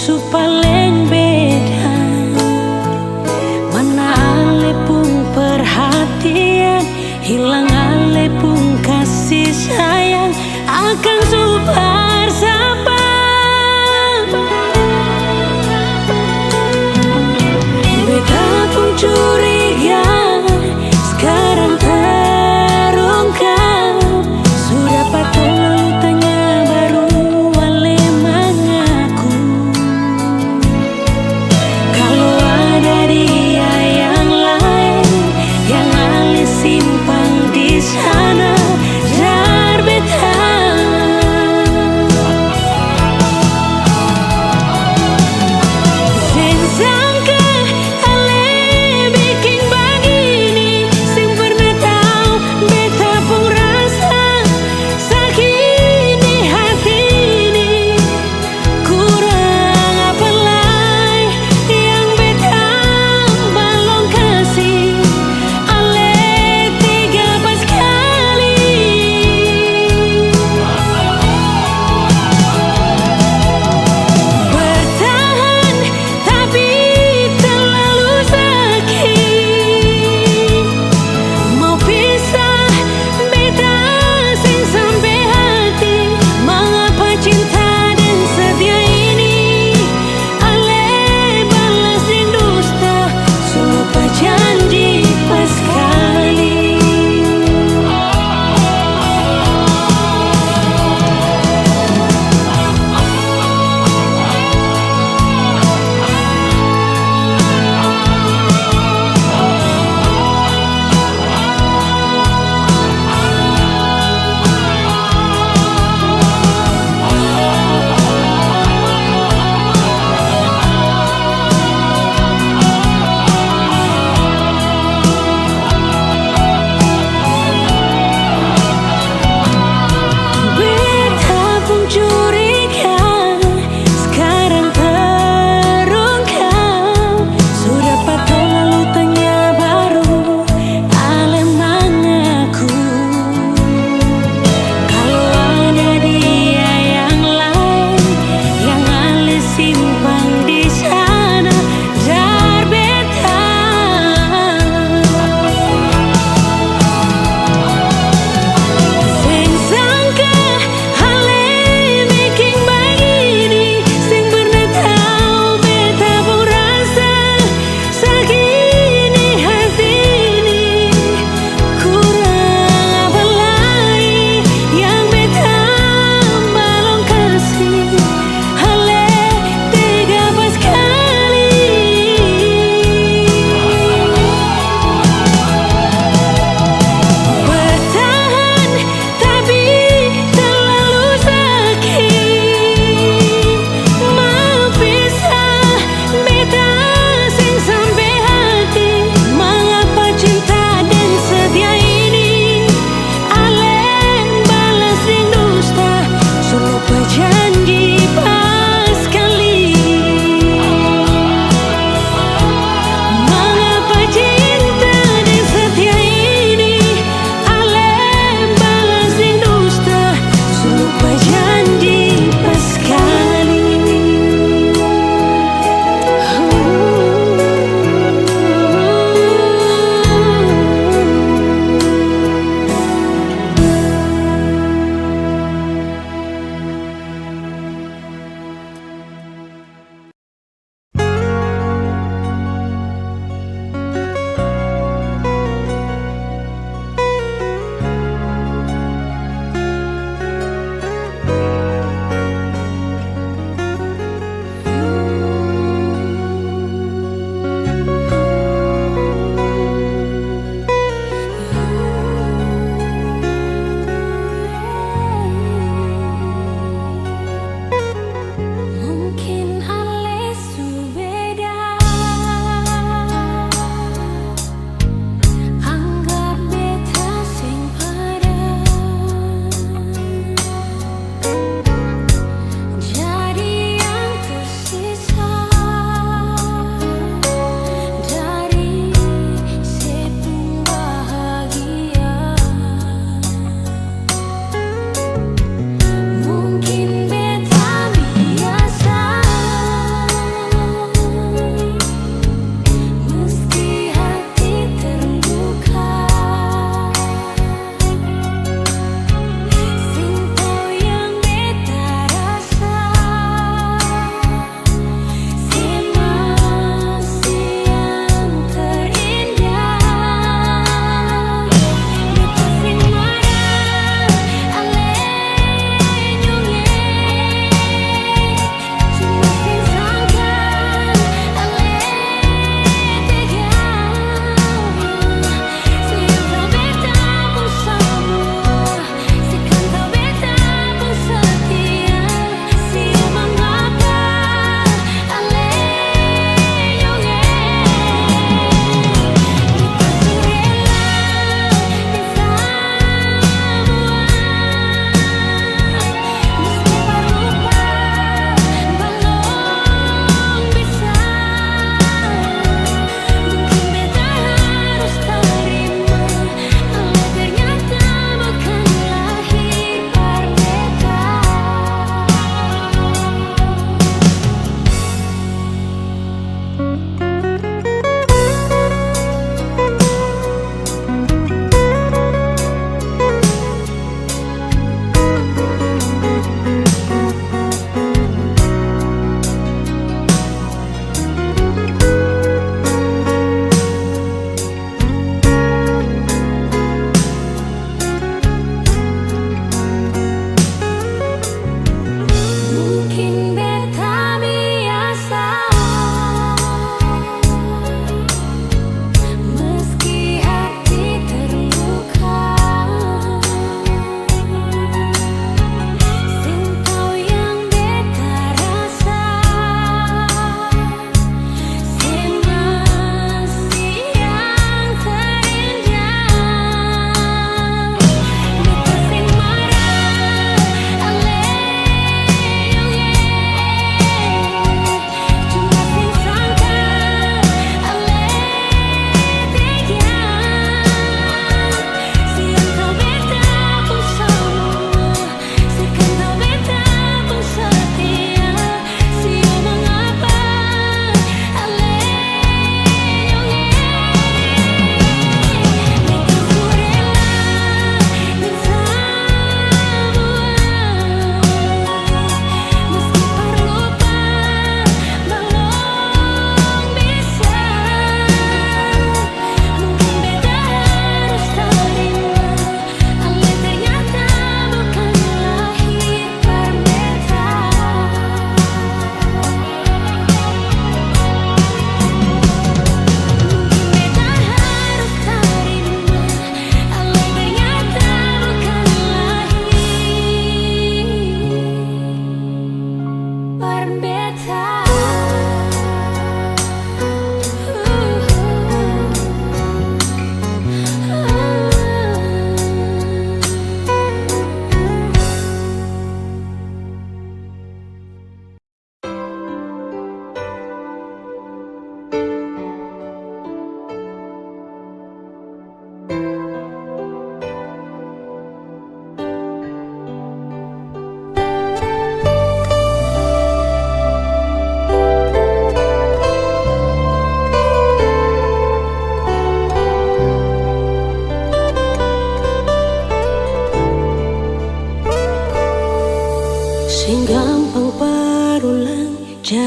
su paling beda. Mana ale pun perhatian, hilang ale pun kasih sayang, akan super sabar. Beta pun curiga, sekarang terungkap. Sudah patut lalu tanya, baru ale mengaku. Kalau ada dia yang lain, yang ale simpan di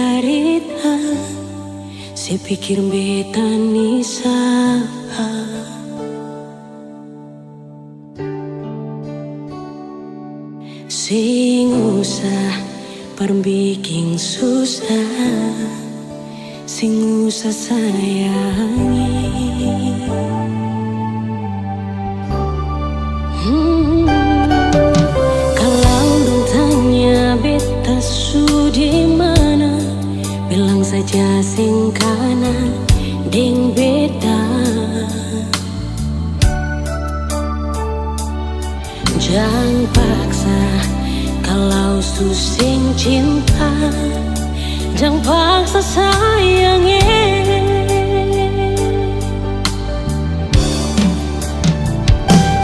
carita, saya pikir beta nisa. Sing usah perbikin susah, sing usah sayangi. Kalau dong tanya beta su di mana, bilang saja sing kanan deng beta. Jangan paksa kalau susing cinta, jangan paksa sayangnya.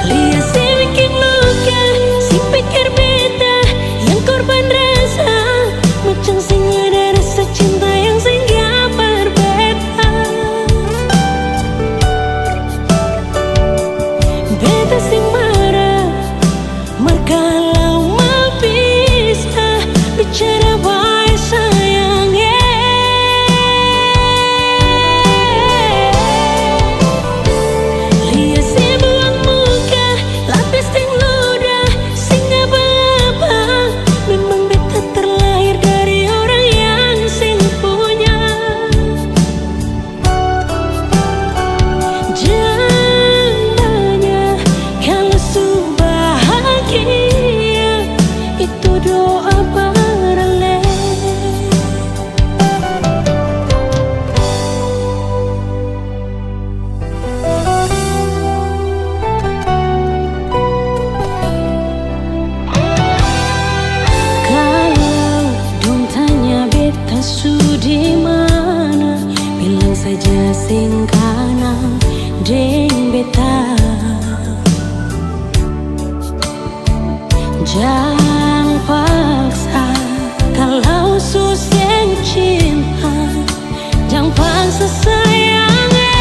Lihat si bikin luka, si pikir beta yang korban rasa, macam sing ada rasa cinta yang singgah berbeda. Beta sing marah, kalau mau bisa bicara baik sayangnya. Lihat si buang muka, lapis ting ludah, sing apa-apa. Memang beta terlahir dari orang yang sing punya. Jangan tanya kalau su bahagia, itu doa paralel. Kalau dong tanya beta su di mana, bilang saja sing kanan deng beta. Jangan paksa kalau susah cinta, jangan paksa sayangnya.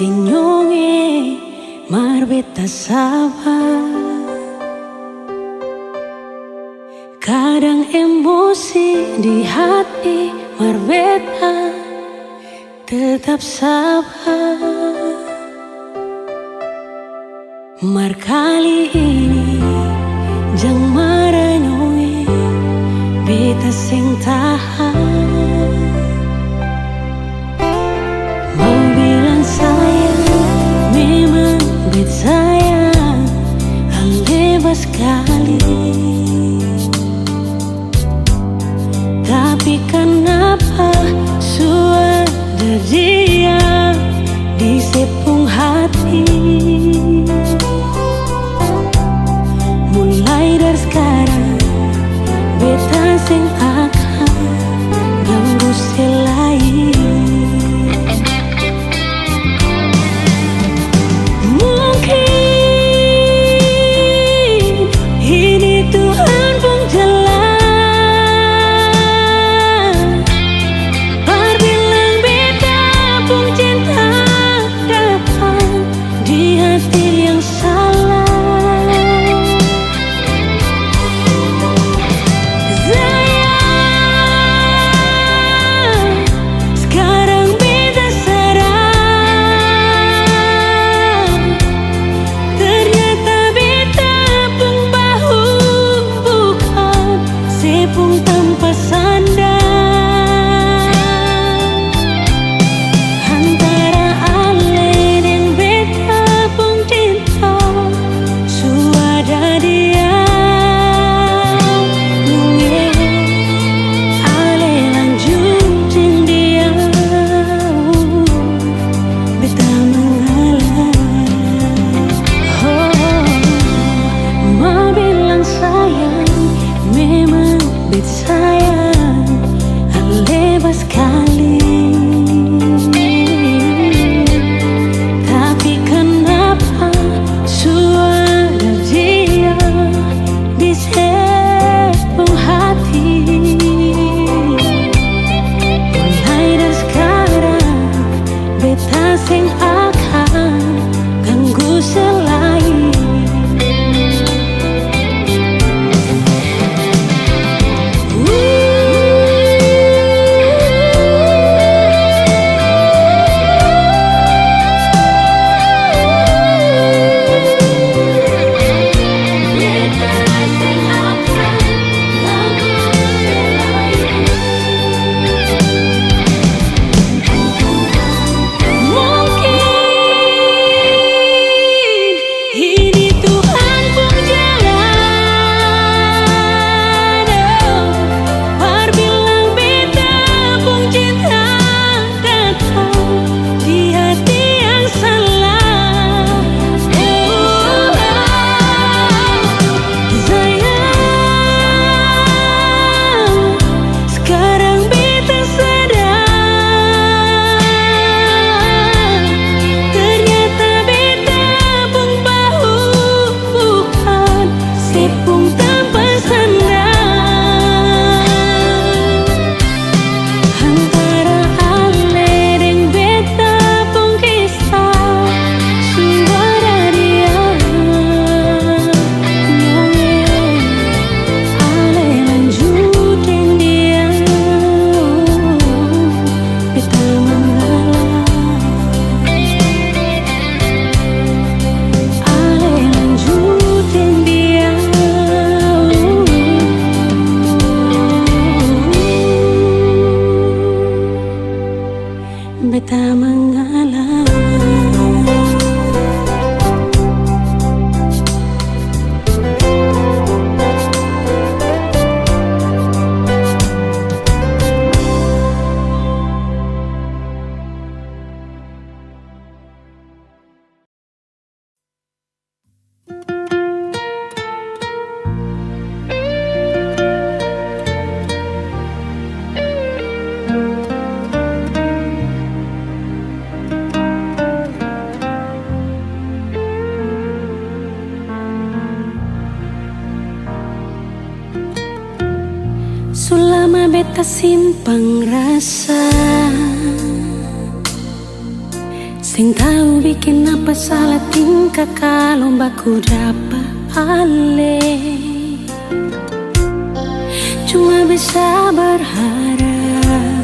senyonge marbeta sabar. Kadang emosi di hati marbeta tetap sabar. Mar kali ini jang maranyonge beta sing tahan. Mau bilang sayang, memang beta sayang, bebas sekali. Tapi kenapa suara dia di sepung hati? Mulai dari sekarang beta sing akan ganggu selain. Beta mengalah. Sulama beta simpang rasa, Sing tahu bikin apa salah tingkah kalau baku dapat ale. Cuma bisa berharap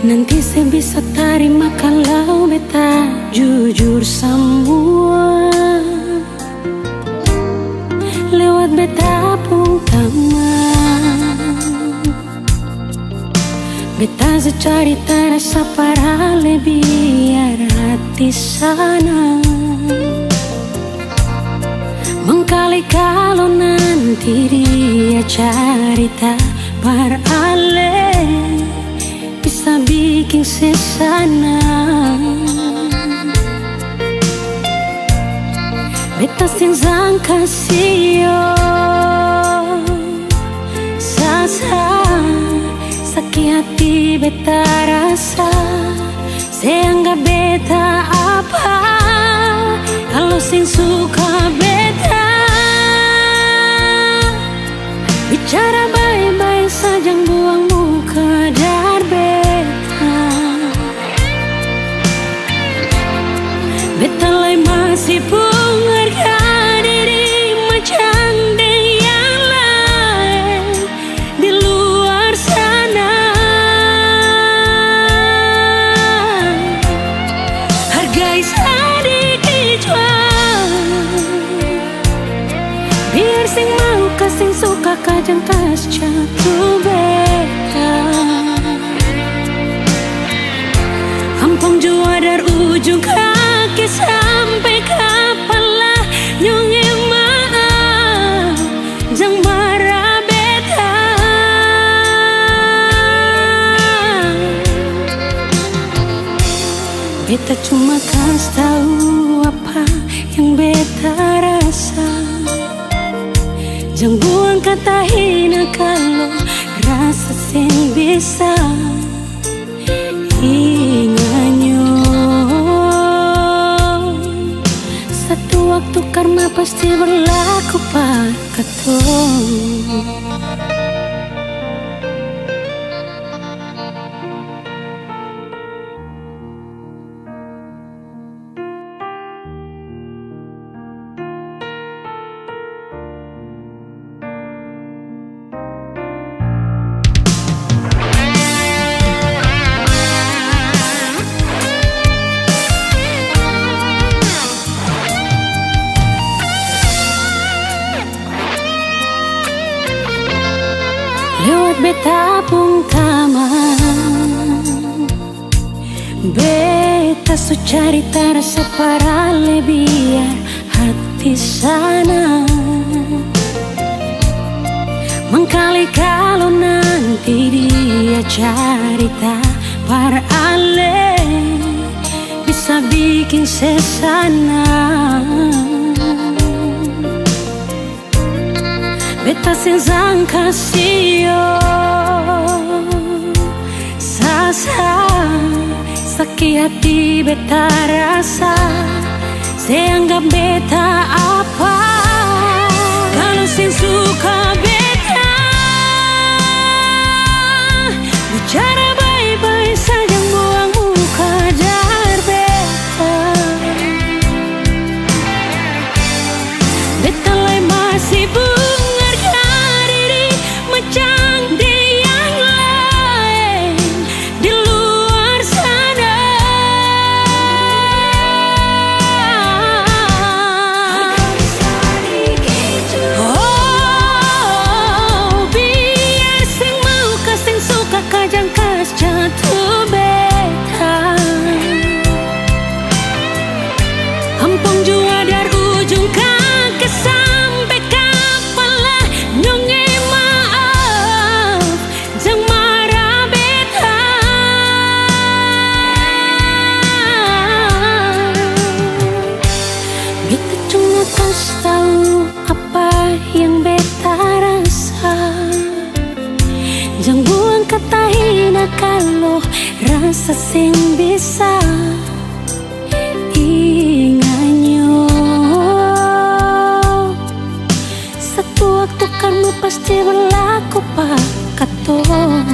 nanti saya bisa terima kalau beta jujur semua lewat beta pun teman. Beta secari terasa para biar hati sana mengkali kalau nanti dia cerita berale bisa bikin sesana. Beta sing sangka sio sasa sakit hati beta rasa seanggap beta apa kalau sing suka beta bicara baik-baik saja buang muka dar beta. Beta lai masih pun harga diri macam yang lain di luar sana. Hargai sedikit biar sing mau kasing suka kajang kas jatuh beta. Ampong jua dari ujung kaki sampai kepala nyonge maaf jang marah beta. Beta cuma kasih tahu apa yang beta rasa. Jangan buang kata hina kalau rasa sing bisa inganyo. Satu waktu karma pasti berlaku pak katong. Lewat beta pun taman beta su cari terasa para biar hati sana mengkali kalau nanti dia cerita para bisa bikin sesana. Beta sing sangka sio sasa sakit hati beta rasa seanggap beta apa kalau sing suka beta bicara baik-baik saja buang muka dar beta. Beta lai masih jatuh beta. Ampong jua dari ujung kaki sampai kepala nyonge maaf jang marah beta. Beta cuma kasih tahu apa yang beta rasa. Jangan buang kata hina kalau rasa sing bisa inganyo. Satu waktu karma pasti berlaku pak katong.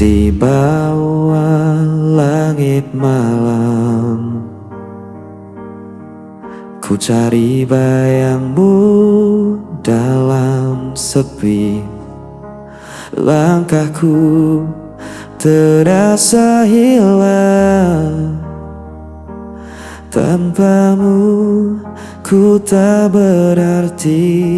di bawah langit malam. Ku cari bayangmu dalam sepi. Langkahku terasa hilang. Tanpamu ku tak berarti.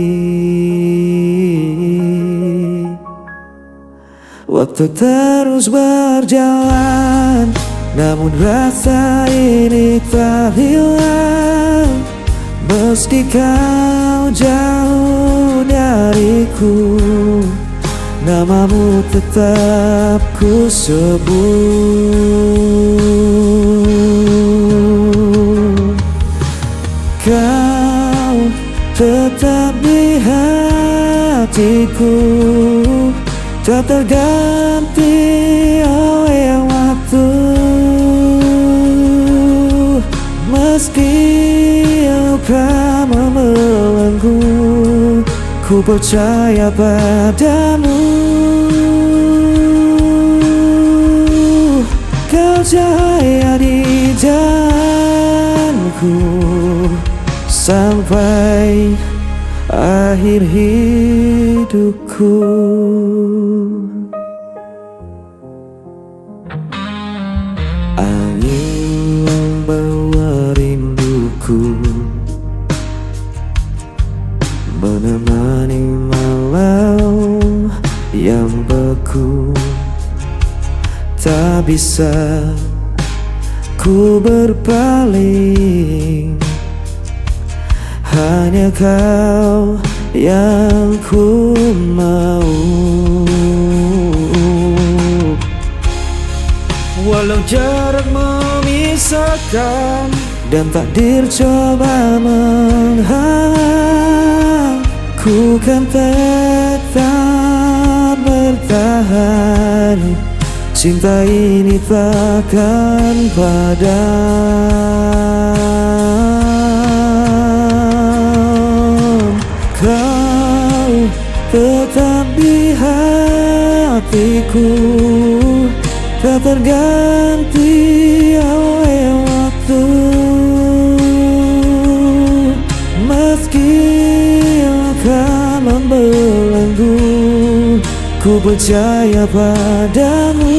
Waktu terus berjalan, namun rasa ini tak hilang. Meski kau jauh dariku, namamu tetap ku sebut. Kau tetap di hatiku, tak terganti oleh waktu. Meski luka membelenggu, ku percaya padamu. Kau cahaya di jalanku sampai akhir hidupku. Angin membawa rinduku, menemani malam yang beku. Tak bisa ku berpaling, hanya kau yang ku mau. Walau jarak memisahkan dan takdir coba menghalang, ku kan tetap bertahan. Cinta ini takkan padam. Kau tetap di hatiku, tak terganti oleh waktu. Meski akan membelenggu, ku percaya padamu.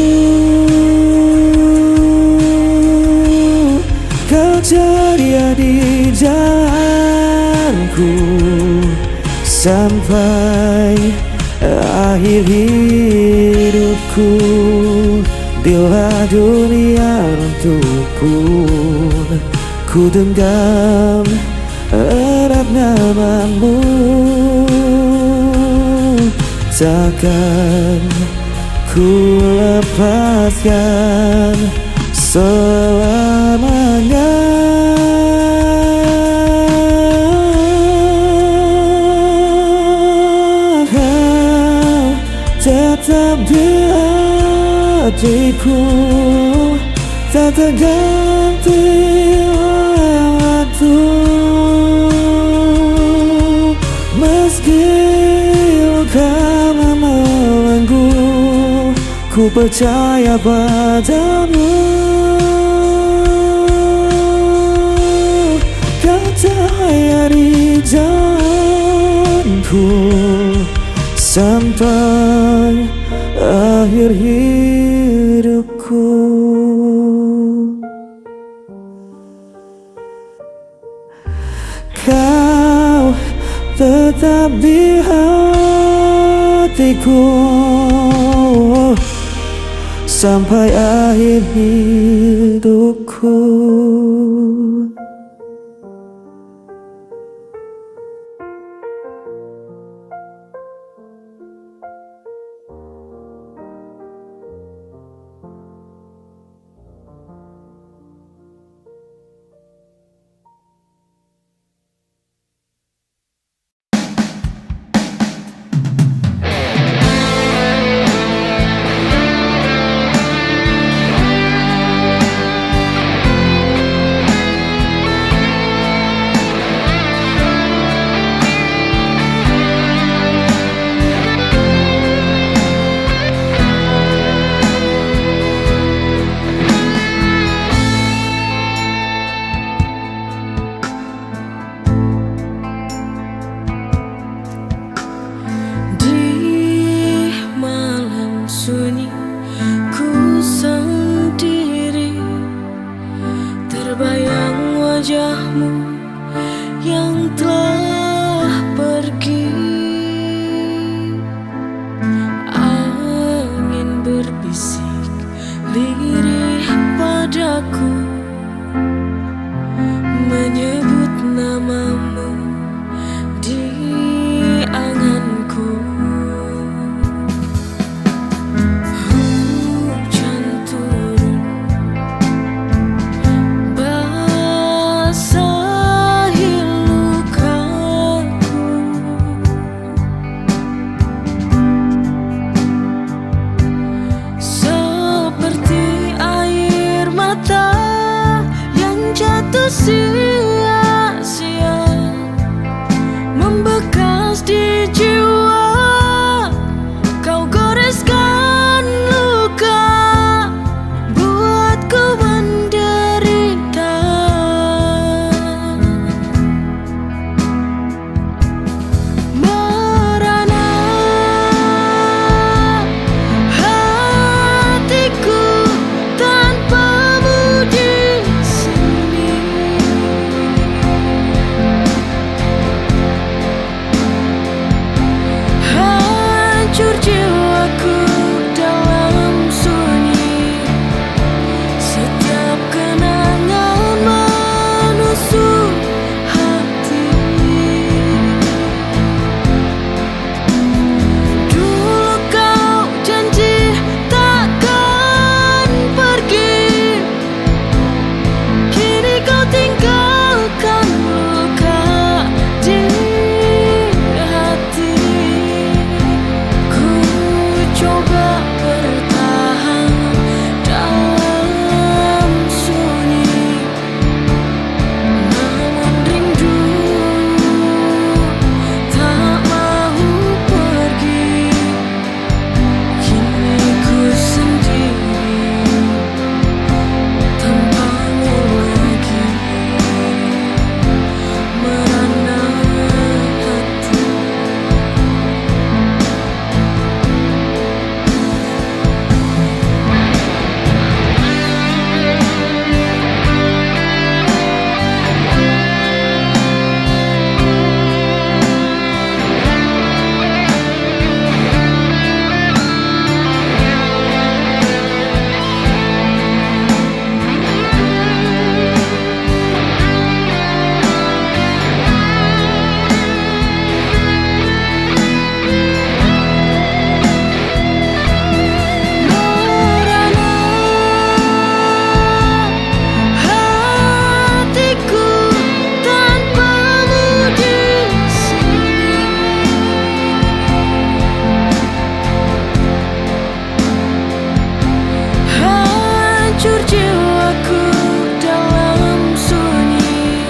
Kau ceria di jalanku sampai akhir hidupku. Bila dunia runtuh, ku genggam erat namamu. Takkan ku lepaskan selamanya. Kau tetap di hatiku, tak terganti oleh waktu. Meski luka membelenggu, ku percaya padamu. Kau cahaya di jalanku sampai akhir hidupku. Kau tetap di hatiku sampai akhir hidupku. panas di jiwa, kau goreskan luka, buatku menderita. Merana hatiku tanpamu di sini. Hancur jiwaku dalam sunyi, setiap kenangan menusuk hati. Dulu kau janji takkan pergi, kini kau tinggalkan luka di hati. Ku coba bertahan dalam sunyi, namun rindu tak mau pergi. Kini ku sendiri tanpamu lagi, merana hati. Merana hatiku tanpamu di sini. Hancur jiwaku dalam sunyi,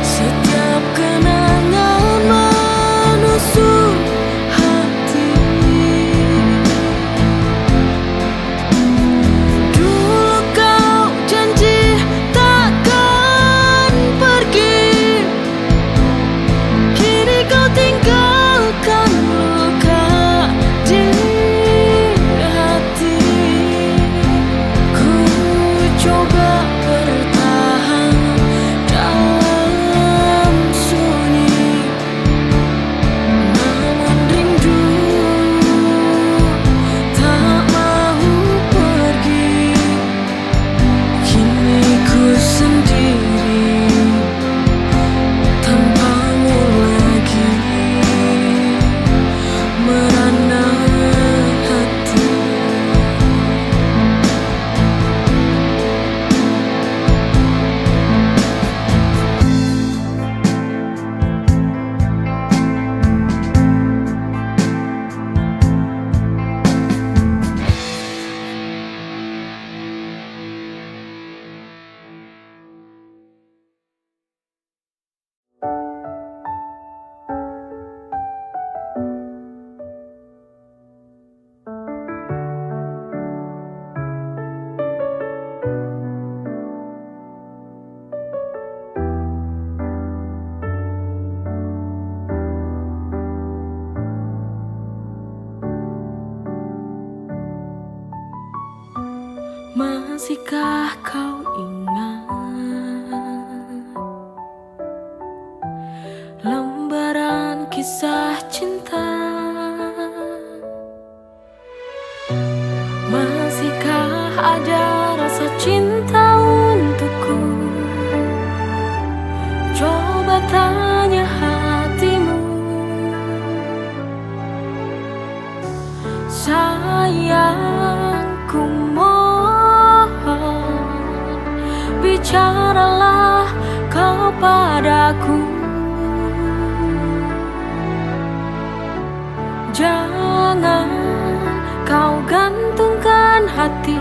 setiap kenangan menusuk hati. Dulu kau janji takkan pergi, kini kau tinggalkan luka di hati. Ku coba bertahan dalam sunyi, namun rindu tak mau pergi. Kini ku sendiri tanpamu lagi, merana hati. Masihkah kau ingat lembaran kisah cinta? Masihkah ada rasa cinta untukku? Coba tanya hatimu. Sayangku, mohon bicaralah kau padaku. Jangan kau gantungkan hati.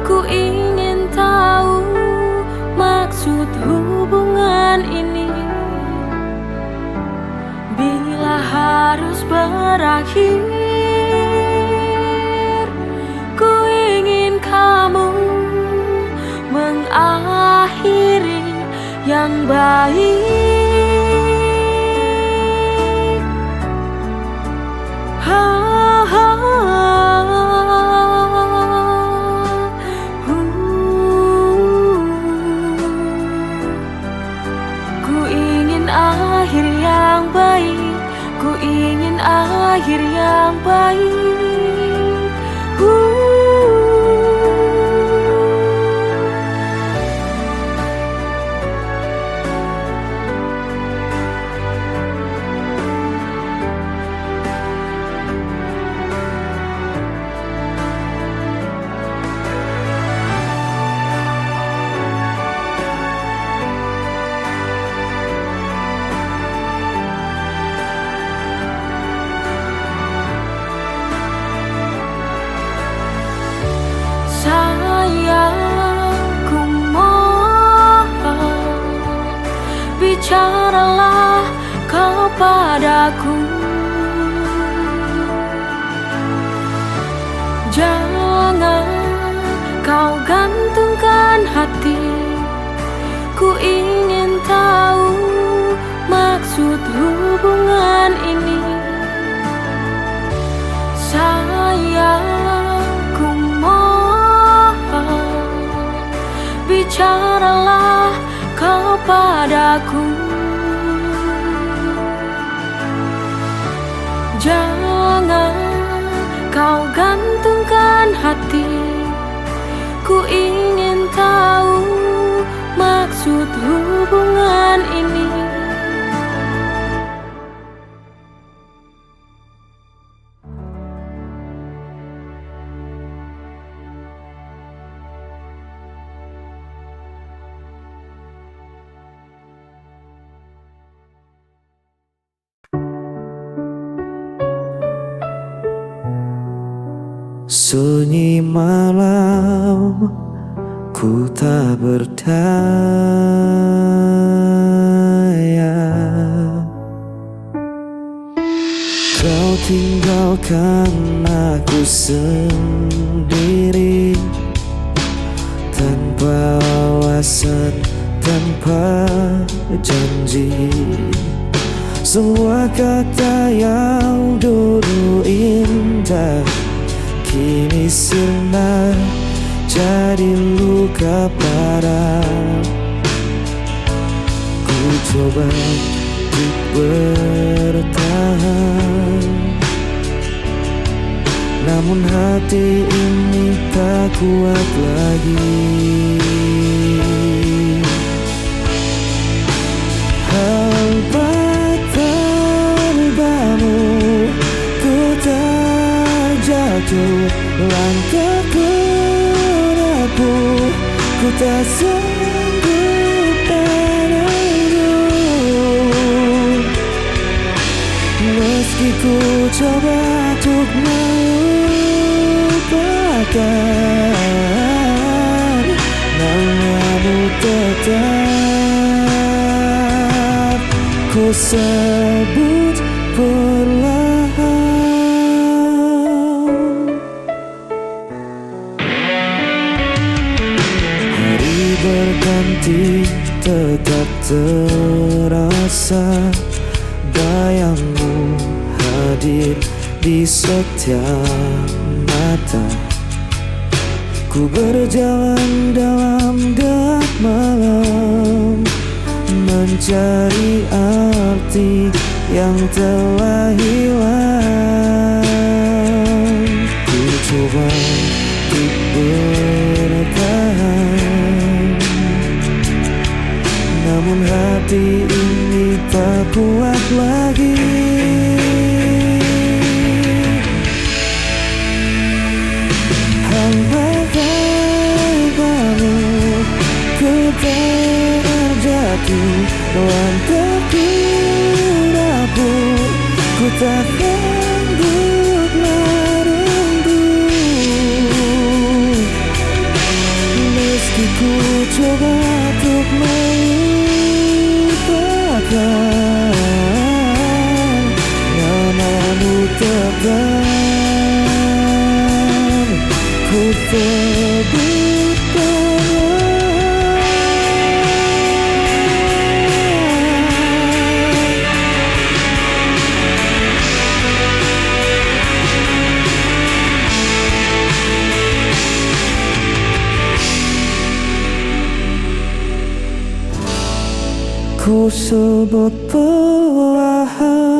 Ku ingin tahu maksud hubungan ini. harus berakhir. Ku ingin kamu mengakhiri yang baik. Ku ingin akhir yang baik. Ku ingin akhir yang baik. Sayang, ku mohon, bicaralah kau padaku. Jangan kau gantungkan hati. Ku ingin tahu maksud hubungan ini. Sayang, ku mohon, bicaralah kau padaku. Jangan kau gantungkan hati. Ku ingin tahu maksud hubungan ini. Sunyi malam, ku tak berdaya. Kau tinggalkan aku sendiri, tanpa alasan, tanpa janji. Semua kata yang dulu indah kini sirna jadi luka parah. Ku coba untuk bertahan, namun hati ini tak kuat lagi. Hampa tanpamu ku terjatuh, langkahku rapuh, ku tak sanggup menunggu. Meski ku coba untuk melupakan, namamu tetap ku sebut perlahan. Hari berganti tetap terasa, bayangmu hadir di setiap mata. Ku berjalan dalam gelap malam, mencari arti yang telah hilang. Ku coba untuk bertahan, namun hati ini tak kuat lagi. Hampa tanpamu ku terjatuh, langkahku rapuh, ku tak sanggup menunggu. Meski ku coba untuk melupakan, namamu Ku sebut perlahan